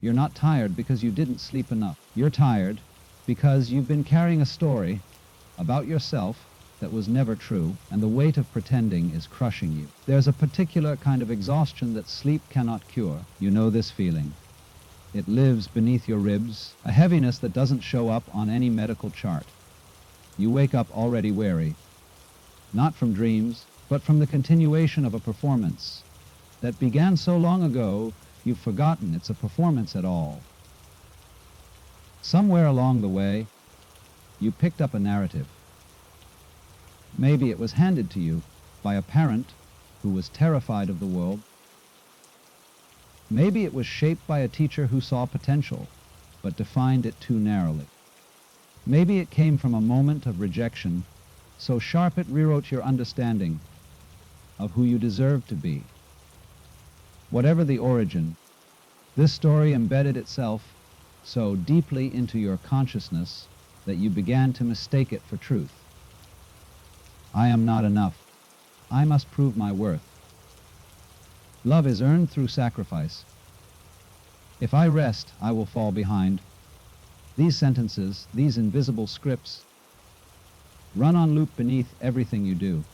You're not tired because you didn't sleep enough. You're tired because you've been carrying a story about yourself that was never true, and the weight of pretending is crushing you. There's a particular kind of exhaustion that sleep cannot cure. You know this feeling. It lives beneath your ribs, a heaviness that doesn't show up on any medical chart. You wake up already weary, not from dreams, but from the continuation of a performance that began so long ago you've forgotten it's a performance at all. Somewhere along the way, you picked up a narrative. Maybe it was handed to you by a parent who was terrified of the world. Maybe it was shaped by a teacher who saw potential, but defined it too narrowly. Maybe it came from a moment of rejection, so sharp it rewrote your understanding of who you deserve to be. Whatever the origin, this story embedded itself so deeply into your consciousness that you began to mistake it for truth. I am not enough. I must prove my worth. Love is earned through sacrifice. If I rest, I will fall behind. These sentences, these invisible scripts, run on loop beneath everything you do.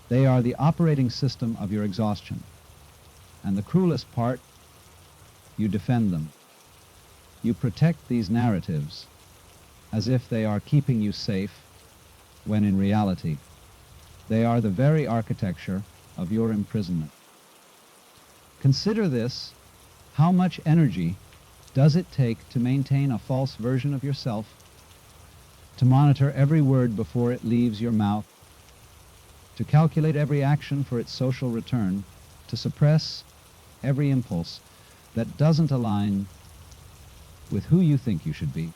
They are the operating system of your exhaustion. And the cruelest part, you defend them. You protect these narratives as if they are keeping you safe, when in reality, they are the very architecture of your imprisonment. Consider this: how much energy does it take to maintain a false version of yourself, to monitor every word before it leaves your mouth, to calculate every action for its social return, to suppress every impulse that doesn't align with who you think you should be?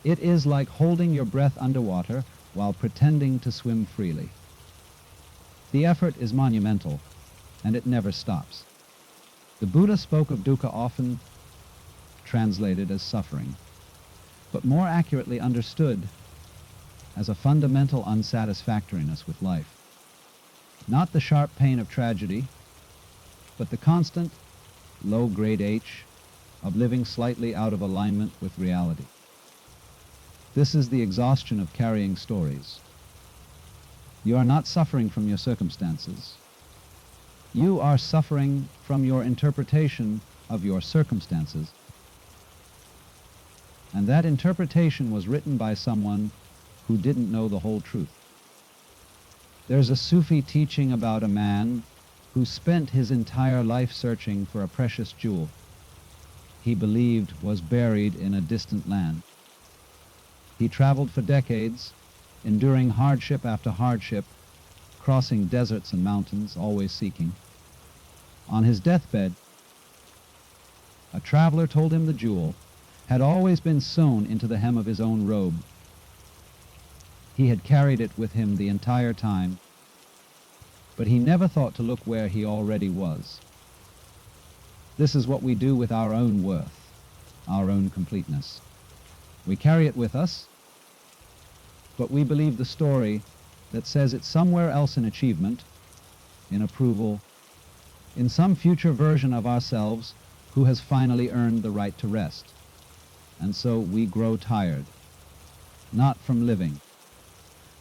It is like holding your breath underwater while pretending to swim freely. The effort is monumental, and it never stops. The Buddha spoke of dukkha, often translated as suffering, but more accurately understood as a fundamental unsatisfactoriness with life. Not the sharp pain of tragedy, but the constant, low-grade H of living slightly out of alignment with reality. This is the exhaustion of carrying stories. You are not suffering from your circumstances. You are suffering from your interpretation of your circumstances. And that interpretation was written by someone who didn't know the whole truth. There's a Sufi teaching about a man who spent his entire life searching for a precious jewel he believed was buried in a distant land. He traveled for decades, enduring hardship after hardship, crossing deserts and mountains, always seeking. On his deathbed, a traveler told him the jewel had always been sewn into the hem of his own robe. He had carried it with him the entire time, but he never thought to look where he already was. This is what we do with our own worth, our own completeness. We carry it with us, but we believe the story that says it's somewhere else in achievement, in approval, in some future version of ourselves who has finally earned the right to rest. And so we grow tired, not from living,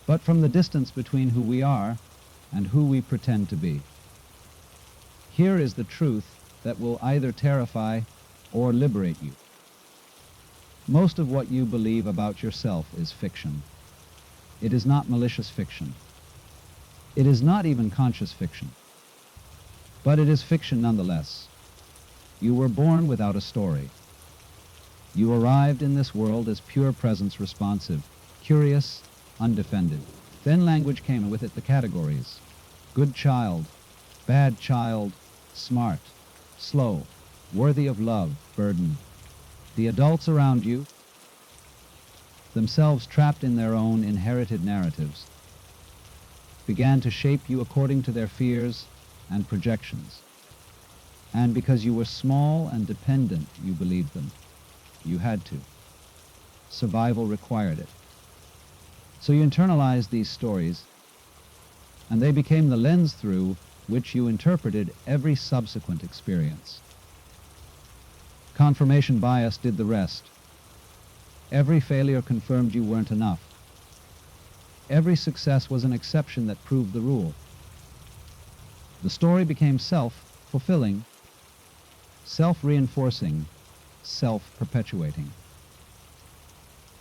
but from the distance between who we are and who we pretend to be. Here is the truth that will either terrify or liberate you. Most of what you believe about yourself is fiction. It is not malicious fiction. It is not even conscious fiction. But it is fiction nonetheless. You were born without a story. You arrived in this world as pure presence, responsive, curious, undefended. Then language came, and with it the categories: good child, bad child, smart, slow, worthy of love, burden. The adults around you, themselves trapped in their own inherited narratives, began to shape you according to their fears and projections. And because you were small and dependent, you believed them. You had to. Survival required it. So you internalized these stories, and they became the lens through which you interpreted every subsequent experience. Confirmation bias did the rest. Every failure confirmed you weren't enough. Every success was an exception that proved the rule. The story became self-fulfilling, self-reinforcing, self-perpetuating.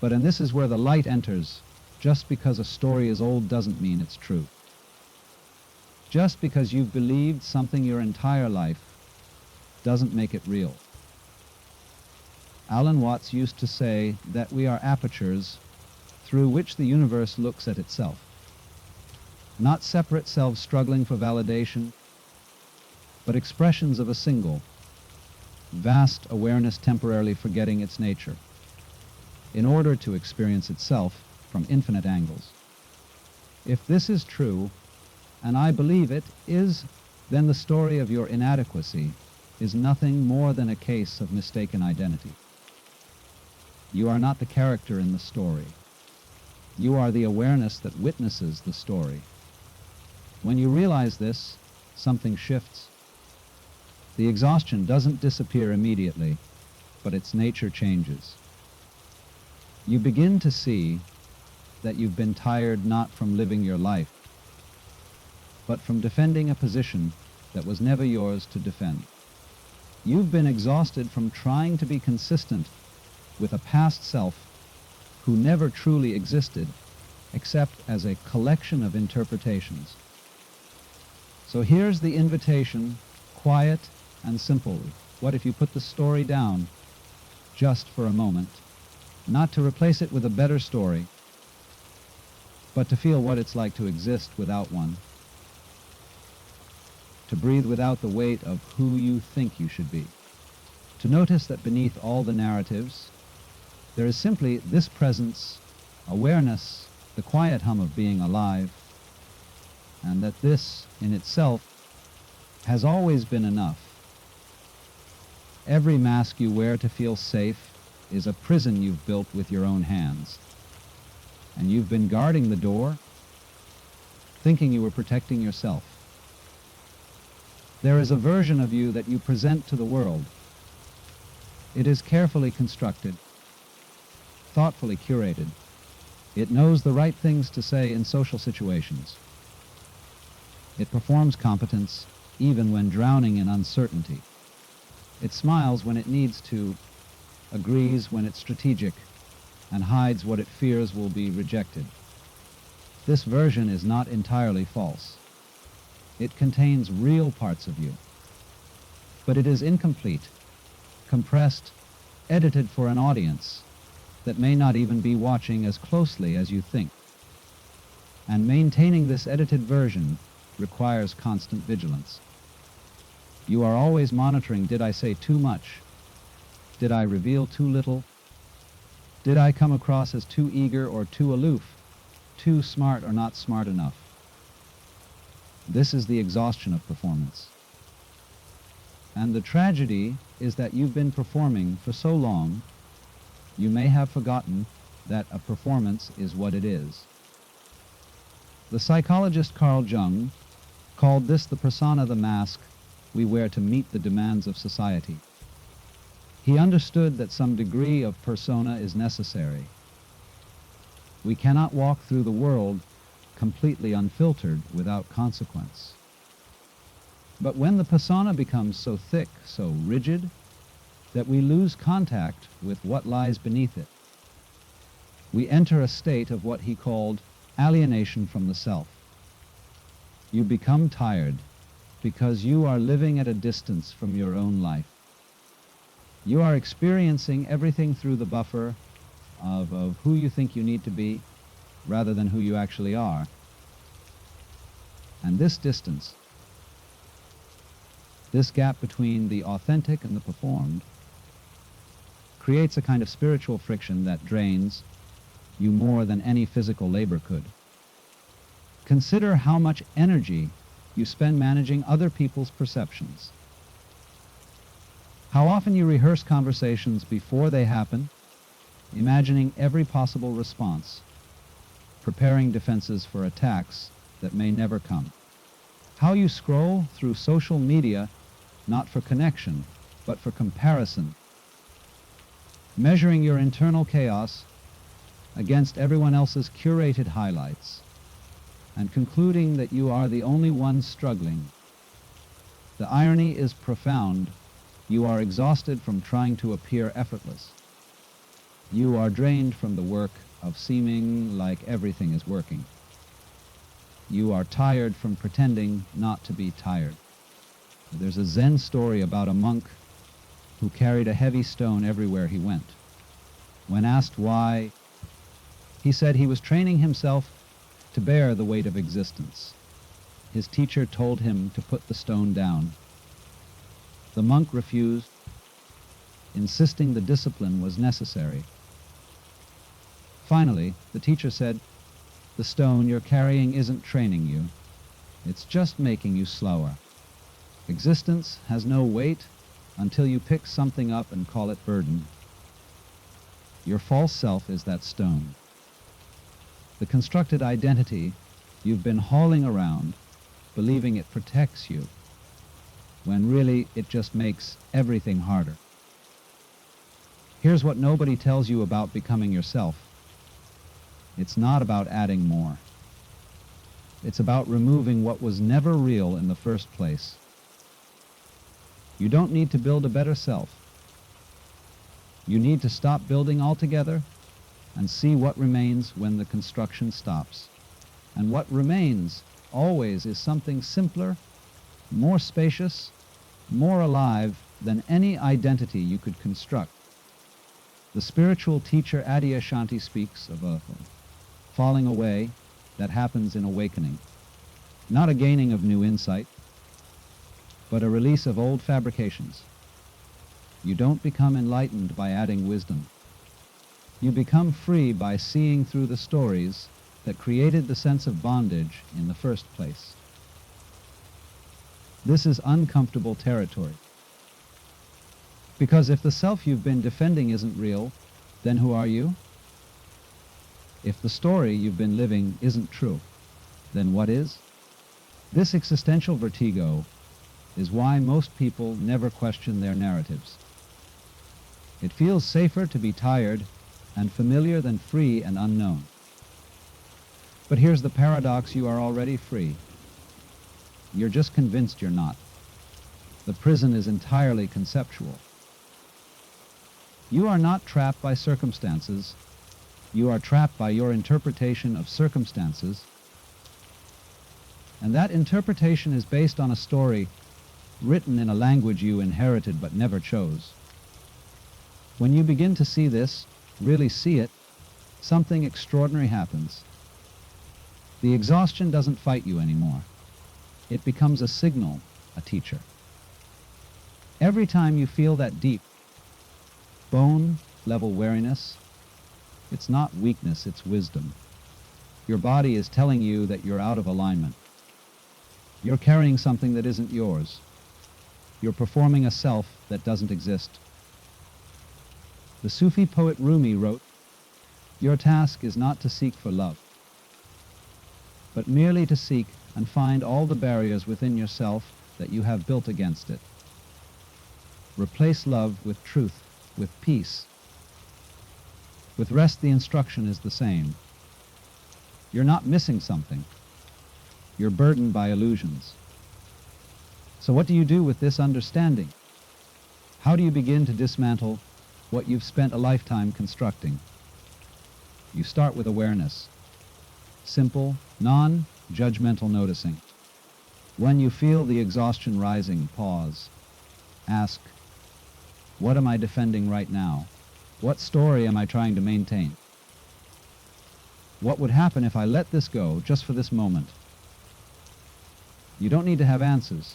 And this is where the light enters. Just because a story is old doesn't mean it's true. Just because you've believed something your entire life doesn't make it real. Alan Watts used to say that we are apertures through which the universe looks at itself. Not separate selves struggling for validation, but expressions of a single, vast awareness temporarily forgetting its nature, in order to experience itself from infinite angles. If this is true, and I believe it is, then the story of your inadequacy is nothing more than a case of mistaken identity. You are not the character in the story. You are the awareness that witnesses the story. When you realize this, something shifts. The exhaustion doesn't disappear immediately, but its nature changes. You begin to see that you've been tired not from living your life, but from defending a position that was never yours to defend. You've been exhausted from trying to be consistent with a past self who never truly existed except as a collection of interpretations. So here's the invitation, quiet and simple. What if you put the story down just for a moment? Not to replace it with a better story, but to feel what it's like to exist without one. To breathe without the weight of who you think you should be. To notice that beneath all the narratives, there is simply this presence, awareness, the quiet hum of being alive, and that this, in itself, has always been enough. Every mask you wear to feel safe is a prison you've built with your own hands. And you've been guarding the door, thinking you were protecting yourself. There is a version of you that you present to the world. It is carefully constructed, thoughtfully curated. It knows the right things to say in social situations. It performs competence even when drowning in uncertainty. It smiles when it needs to, agrees when it's strategic, and hides what it fears will be rejected. This version is not entirely false. It contains real parts of you. But it is incomplete, compressed, edited for an audience that may not even be watching as closely as you think. And maintaining this edited version requires constant vigilance. You are always monitoring, did I say too much? Did I reveal too little? Did I come across as too eager or too aloof? Too smart or not smart enough? This is the exhaustion of performance. And the tragedy is that you've been performing for so long, you may have forgotten that a performance is what it is. The psychologist Carl Jung called this the persona, the mask we wear to meet the demands of society. He understood that some degree of persona is necessary. We cannot walk through the world completely unfiltered without consequence. But when the persona becomes so thick, so rigid, that we lose contact with what lies beneath it, we enter a state of what he called alienation from the self. You become tired because you are living at a distance from your own life. You are experiencing everything through the buffer of who you think you need to be rather than who you actually are. And this distance, this gap between the authentic and the performed, creates a kind of spiritual friction that drains you more than any physical labor could. Consider how much energy you spend managing other people's perceptions. How often you rehearse conversations before they happen, imagining every possible response, preparing defenses for attacks that may never come. How you scroll through social media, not for connection, but for comparison, measuring your internal chaos against everyone else's curated highlights, and concluding that you are the only one struggling. The irony is profound. You are exhausted from trying to appear effortless. You are drained from the work of seeming like everything is working. You are tired from pretending not to be tired. There's a Zen story about a monk who carried a heavy stone everywhere he went. When asked why, he said he was training himself to bear the weight of existence. His teacher told him to put the stone down. The monk refused, insisting the discipline was necessary. Finally, the teacher said, "The stone you're carrying isn't training you. It's just making you slower. Existence has no weight until you pick something up and call it burden. Your false self is that stone. The constructed identity you've been hauling around, believing it protects you, when really it just makes everything harder." Here's what nobody tells you about becoming yourself. It's not about adding more. It's about removing what was never real in the first place. You don't need to build a better self. You need to stop building altogether and see what remains when the construction stops. And what remains always is something simpler, more spacious, more alive than any identity you could construct. The spiritual teacher Adyashanti speaks of a falling away that happens in awakening, not a gaining of new insight, but a release of old fabrications. You don't become enlightened by adding wisdom. You become free by seeing through the stories that created the sense of bondage in the first place. This is uncomfortable territory. Because if the self you've been defending isn't real, then who are you? If the story you've been living isn't true, then what is? This existential vertigo is why most people never question their narratives. It feels safer to be tired and familiar than free and unknown. But here's the paradox: you are already free. You're just convinced you're not. The prison is entirely conceptual. You are not trapped by circumstances. You are trapped by your interpretation of circumstances. And that interpretation is based on a story written in a language you inherited but never chose. When you begin to see this, really see it, something extraordinary happens. The exhaustion doesn't fight you anymore. It becomes a signal, a teacher. Every time you feel that deep, bone-level weariness, it's not weakness, it's wisdom. Your body is telling you that you're out of alignment. You're carrying something that isn't yours. You're performing a self that doesn't exist. The Sufi poet Rumi wrote, "Your task is not to seek for love, but merely to seek and find all the barriers within yourself that you have built against it. Replace love with truth, with peace. With rest, the instruction is the same. You're not missing something. You're burdened by illusions. So what do you do with this understanding? How do you begin to dismantle what you've spent a lifetime constructing? You start with awareness. Simple, non-judgmental noticing. When you feel the exhaustion rising, pause. Ask, what am I defending right now? What story am I trying to maintain? What would happen if I let this go just for this moment? You don't need to have answers.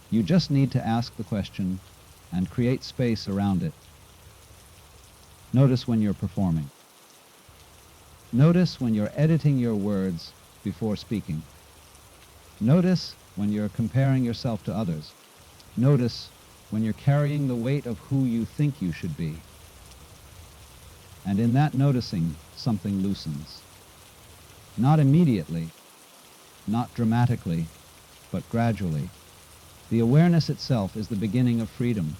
You just need to ask the question and create space around it. Notice when you're performing. Notice when you're editing your words before speaking. Notice when you're comparing yourself to others. Notice when you're carrying the weight of who you think you should be. And in that noticing, something loosens. Not immediately, not dramatically, but gradually. The awareness itself is the beginning of freedom.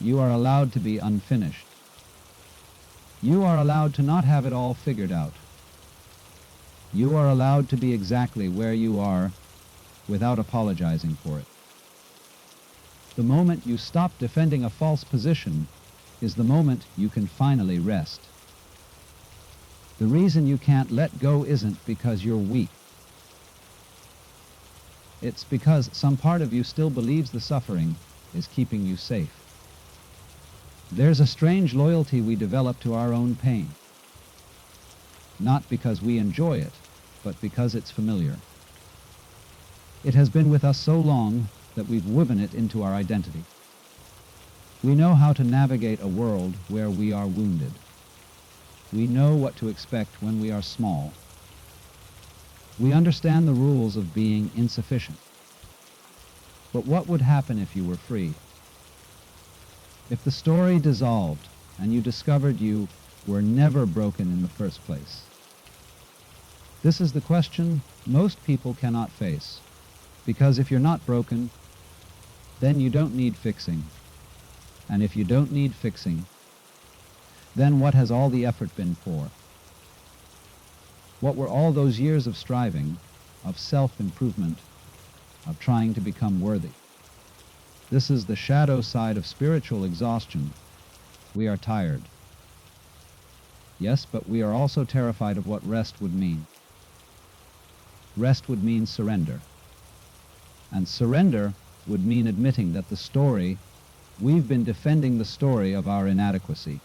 You are allowed to be unfinished. You are allowed to not have it all figured out. You are allowed to be exactly where you are without apologizing for it. The moment you stop defending a false position is the moment you can finally rest. The reason you can't let go isn't because you're weak. It's because some part of you still believes the suffering is keeping you safe. There's a strange loyalty we develop to our own pain. Not because we enjoy it, but because it's familiar. It has been with us so long that we've woven it into our identity. We know how to navigate a world where we are wounded. We know what to expect when we are small. We understand the rules of being insufficient. But what would happen if you were free? If the story dissolved and you discovered you were never broken in the first place? This is the question most people cannot face, because if you're not broken, then you don't need fixing. And if you don't need fixing, then what has all the effort been for? What were all those years of striving, of self-improvement, of trying to become worthy? This is the shadow side of spiritual exhaustion. We are tired. Yes, but we are also terrified of what rest would mean. Rest would mean surrender. And surrender would mean admitting that we've been defending the story of our inadequacy.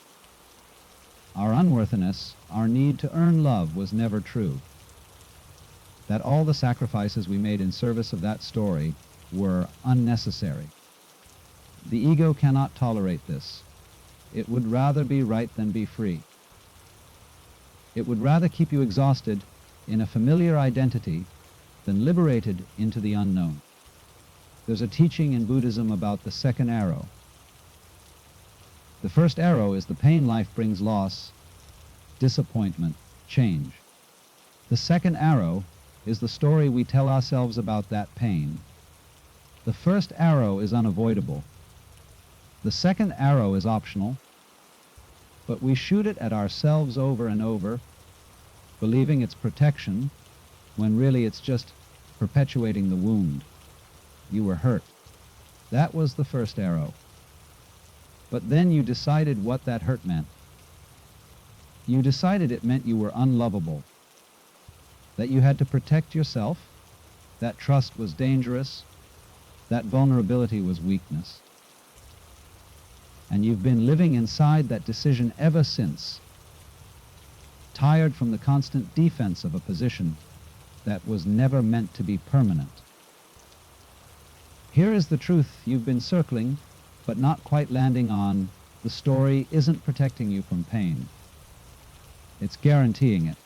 Our unworthiness, our need to earn love was never true. That all the sacrifices we made in service of that story were unnecessary. The ego cannot tolerate this. It would rather be right than be free. It would rather keep you exhausted in a familiar identity than liberated into the unknown. There's a teaching in Buddhism about the second arrow. The first arrow is the pain life brings: loss, disappointment, change. The second arrow is the story we tell ourselves about that pain. The first arrow is unavoidable. The second arrow is optional, but we shoot it at ourselves over and over, believing it's protection, when really it's just perpetuating the wound. You were hurt. That was the first arrow. But then you decided what that hurt meant. You decided it meant you were unlovable, that you had to protect yourself, that trust was dangerous, that vulnerability was weakness. And you've been living inside that decision ever since, tired from the constant defense of a position that was never meant to be permanent. Here is the truth you've been circling, but not quite landing on. The story isn't protecting you from pain. It's guaranteeing it.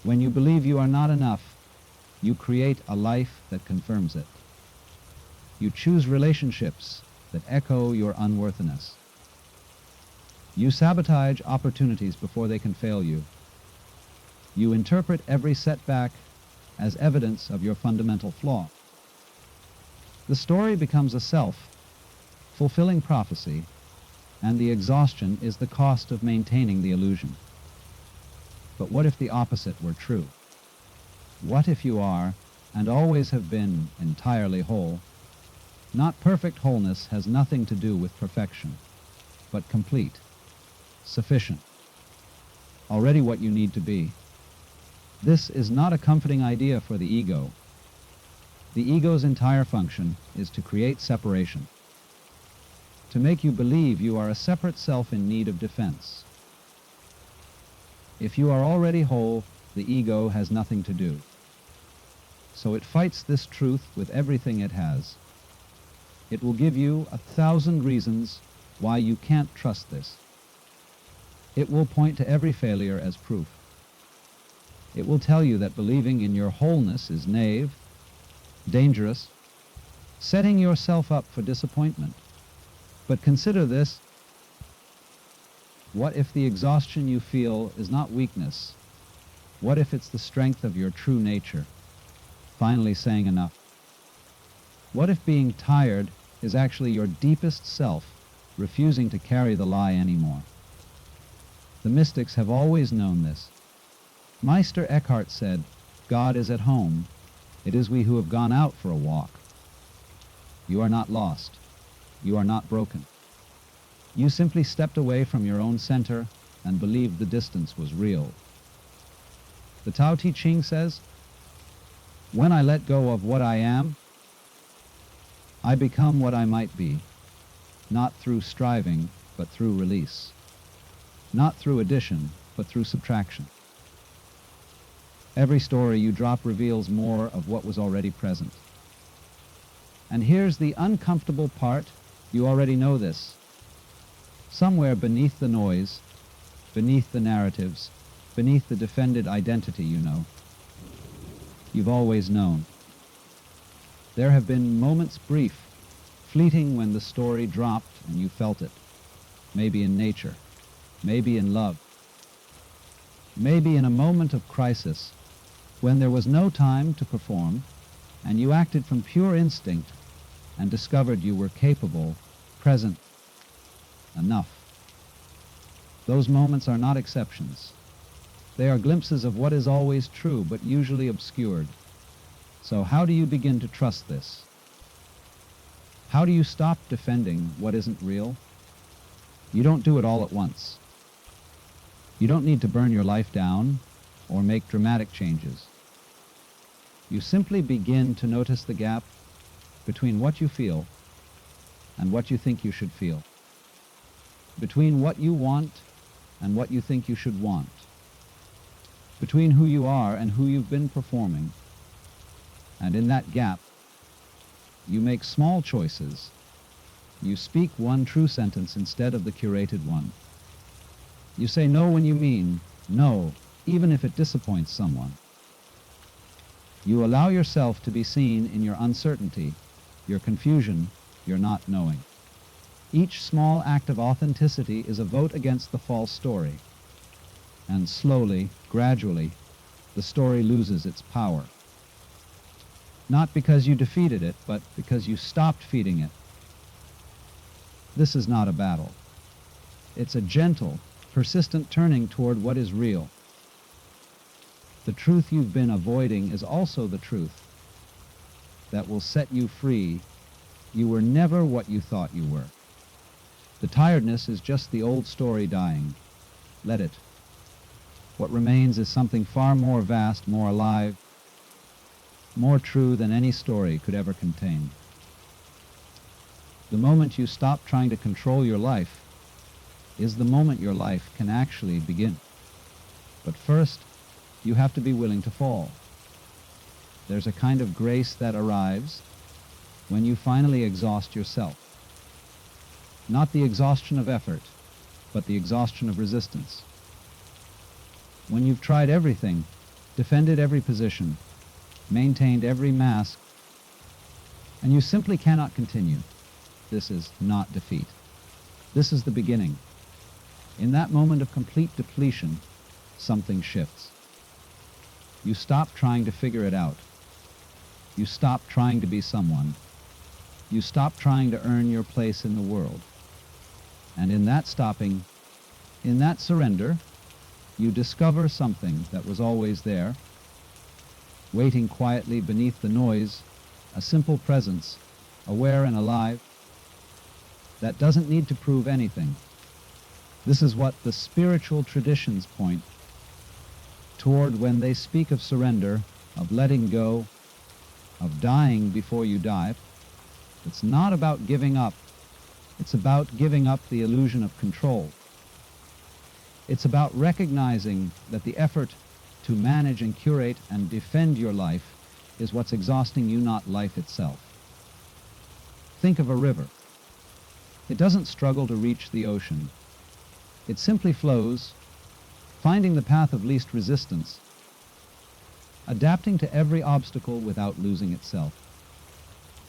When you believe you are not enough, you create a life that confirms it. You choose relationships that echo your unworthiness. You sabotage opportunities before they can fail you. You interpret every setback as evidence of your fundamental flaw. The story becomes a self-fulfilling prophecy, and the exhaustion is the cost of maintaining the illusion. But what if the opposite were true? What if you are, and always have been, entirely whole? Not perfect wholeness has nothing to do with perfection, but complete, sufficient, already what you need to be. This is not a comforting idea for the ego. The ego's entire function is to create separation, to make you believe you are a separate self in need of defense. If you are already whole, the ego has nothing to do. So it fights this truth with everything it has. It will give you 1,000 reasons why you can't trust this. It will point to every failure as proof. It will tell you that believing in your wholeness is naive, dangerous, setting yourself up for disappointment. But consider this. What if the exhaustion you feel is not weakness? What if it's the strength of your true nature, finally saying enough? What if being tired is actually your deepest self refusing to carry the lie anymore. The mystics have always known this. Meister Eckhart said, "God is at home. It is we who have gone out for a walk." You are not lost. You are not broken. You simply stepped away from your own center and believed the distance was real. The Tao Te Ching says, "When I let go of what I am, I become what I might be, not through striving, but through release. Not through addition, but through subtraction." Every story you drop reveals more of what was already present. And here's the uncomfortable part. You already know this. Somewhere beneath the noise, beneath the narratives, beneath the defended identity you know, you've always known. There have been moments brief, fleeting when the story dropped and you felt it. Maybe in nature, maybe in love, maybe in a moment of crisis when there was no time to perform and you acted from pure instinct and discovered you were capable, present, enough. Those moments are not exceptions. They are glimpses of what is always true but usually obscured. So how do you begin to trust this? How do you stop defending what isn't real? You don't do it all at once. You don't need to burn your life down or make dramatic changes. You simply begin to notice the gap between what you feel and what you think you should feel, between what you want and what you think you should want, between who you are and who you've been performing. And in that gap, you make small choices. You speak one true sentence instead of the curated one. You say no when you mean no, even if it disappoints someone. You allow yourself to be seen in your uncertainty, your confusion, your not knowing. Each small act of authenticity is a vote against the false story. And slowly, gradually, the story loses its power. Not because you defeated it, but because you stopped feeding it. This is not a battle. It's a gentle, persistent turning toward what is real. The truth you've been avoiding is also the truth that will set you free. You were never what you thought you were. The tiredness is just the old story dying. Let it. What remains is something far more vast, more alive, more true than any story could ever contain. The moment you stop trying to control your life is the moment your life can actually begin. But first, you have to be willing to fall. There's a kind of grace that arrives when you finally exhaust yourself. Not the exhaustion of effort, but the exhaustion of resistance. When you've tried everything, defended every position, maintained every mask, and you simply cannot continue, this is not defeat. This is the beginning. In that moment of complete depletion, something shifts. You stop trying to figure it out. You stop trying to be someone. You stop trying to earn your place in the world. And in that stopping, in that surrender, you discover something that was always there, waiting quietly beneath the noise, a simple presence, aware and alive, that doesn't need to prove anything. This is what the spiritual traditions point toward when they speak of surrender, of letting go, of dying before you die. It's not about giving up. It's about giving up the illusion of control. It's about recognizing that the effort to manage and curate and defend your life is what's exhausting you, not life itself. Think of a river. It doesn't struggle to reach the ocean. It simply flows, finding the path of least resistance, adapting to every obstacle without losing itself.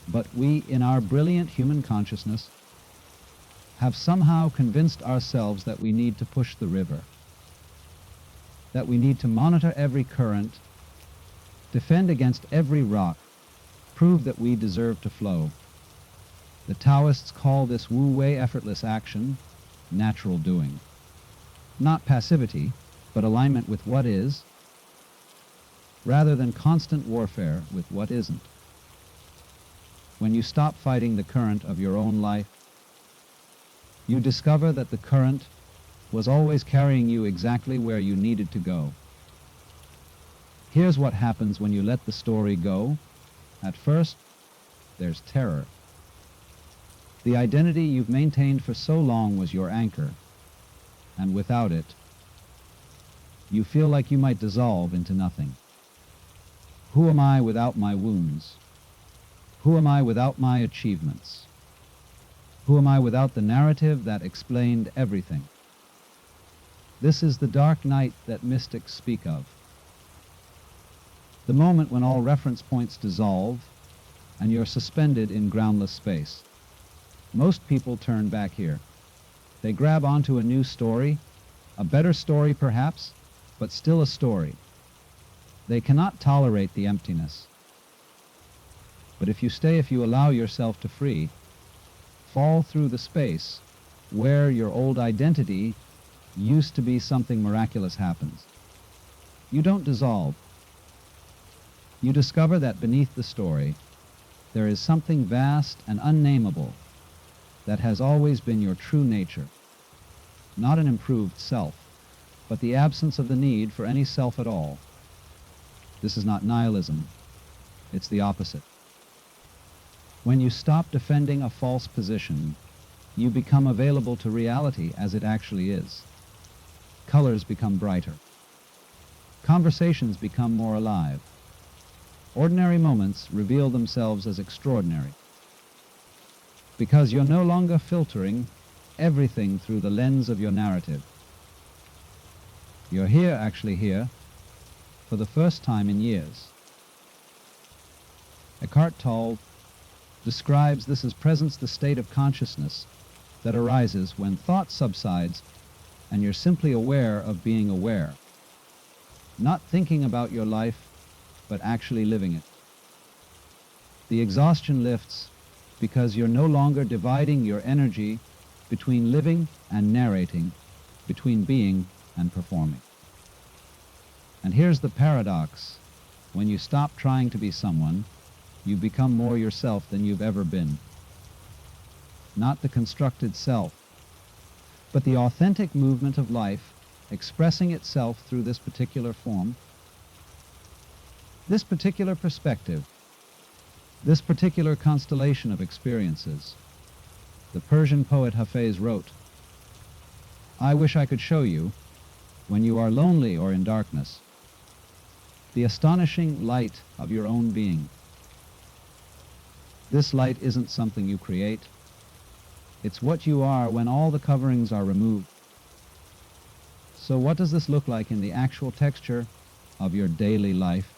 But we, in our brilliant human consciousness, have somehow convinced ourselves that we need to push the river, that we need to monitor every current, defend against every rock, prove that we deserve to flow. The Taoists call this wu-wei effortless action natural doing. Not passivity, but alignment with what is, rather than constant warfare with what isn't. When you stop fighting the current of your own life, you discover that the current was always carrying you exactly where you needed to go. Here's what happens when you let the story go. At first, there's terror. The identity you've maintained for so long was your anchor, and without it, you feel like you might dissolve into nothing. Who am I without my wounds? Who am I without my achievements? Who am I without the narrative that explained everything? This is the dark night that mystics speak of. The moment when all reference points dissolve and you're suspended in groundless space. Most people turn back here. They grab onto a new story, a better story perhaps, but still a story. They cannot tolerate the emptiness. But if you allow yourself to free, fall through the space where your old identity used to be, something miraculous happens. You don't dissolve. You discover that beneath the story, there is something vast and unnameable that has always been your true nature. Not an improved self, but the absence of the need for any self at all. This is not nihilism. It's the opposite. When you stop defending a false position, you become available to reality as it actually is. Colors become brighter. Conversations become more alive. Ordinary moments reveal themselves as extraordinary. Because you're no longer filtering everything through the lens of your narrative. You're actually here, for the first time in years. Eckhart Tolle describes this as presence, the state of consciousness that arises when thought subsides and you're simply aware of being aware. Not thinking about your life, but actually living it. The exhaustion lifts because you're no longer dividing your energy between living and narrating, between being and performing. And here's the paradox. When you stop trying to be someone, you become more yourself than you've ever been. Not the constructed self, but the authentic movement of life expressing itself through this particular form, this particular perspective, this particular constellation of experiences. The Persian poet Hafez wrote, "I wish I could show you, when you are lonely or in darkness, the astonishing light of your own being. This light isn't something you create. It's what you are when all the coverings are removed. So what does this look like in the actual texture of your daily life?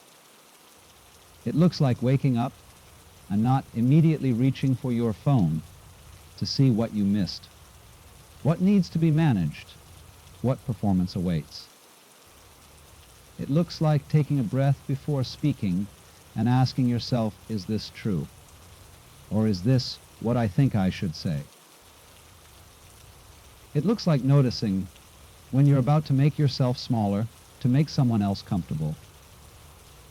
It looks like waking up and not immediately reaching for your phone to see what you missed. What needs to be managed? What performance awaits? It looks like taking a breath before speaking and asking yourself, is this true? Or is this what I think I should say? It looks like noticing when you're about to make yourself smaller to make someone else comfortable,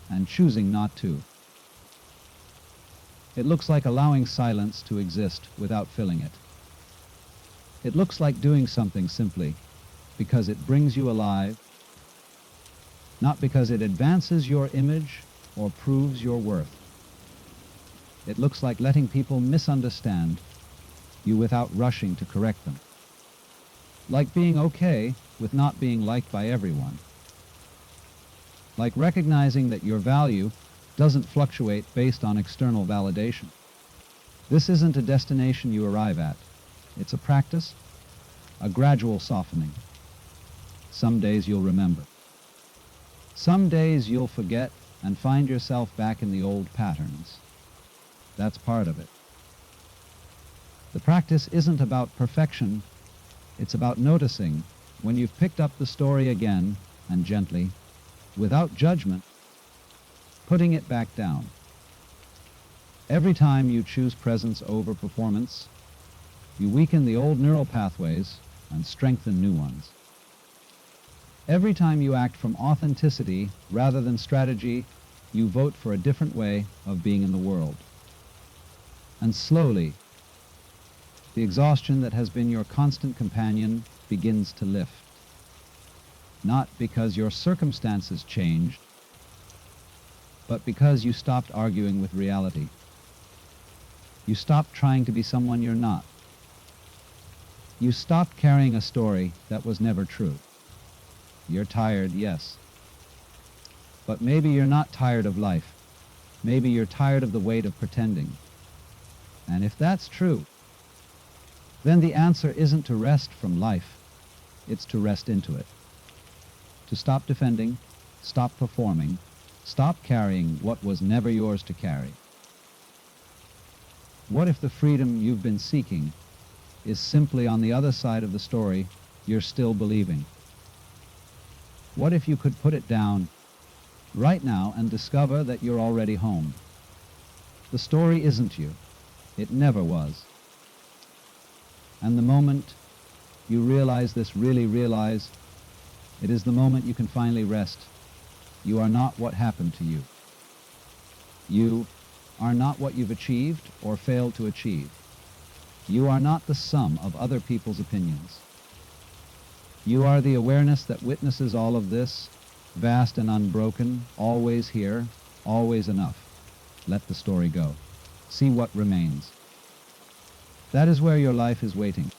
and choosing not to. It looks like allowing silence to exist without filling it. It looks like doing something simply because it brings you alive, not because it advances your image or proves your worth. It looks like letting people misunderstand you without rushing to correct them. Like being okay with not being liked by everyone. Like recognizing that your value doesn't fluctuate based on external validation. This isn't a destination you arrive at. It's a practice, a gradual softening. Some days you'll remember. Some days you'll forget and find yourself back in the old patterns. That's part of it. The practice isn't about perfection. It's about noticing when you've picked up the story again and gently, without judgment, putting it back down. Every time you choose presence over performance, you weaken the old neural pathways and strengthen new ones. Every time you act from authenticity rather than strategy, you vote for a different way of being in the world. And slowly, the exhaustion that has been your constant companion begins to lift. Not because your circumstances changed, but because you stopped arguing with reality. You stopped trying to be someone you're not. You stopped carrying a story that was never true. You're tired, yes. But maybe you're not tired of life. Maybe you're tired of the weight of pretending. And if that's true, then the answer isn't to rest from life. It's to rest into it. To stop defending, stop performing, stop carrying what was never yours to carry. What if the freedom you've been seeking is simply on the other side of the story you're still believing? What if you could put it down right now and discover that you're already home? The story isn't you. It never was. And the moment you realize this, really realize, it is the moment you can finally rest. You are not what happened to you. You are not what you've achieved or failed to achieve. You are not the sum of other people's opinions. You are the awareness that witnesses all of this, vast and unbroken, always here, always enough. Let the story go. See what remains. That is where your life is waiting.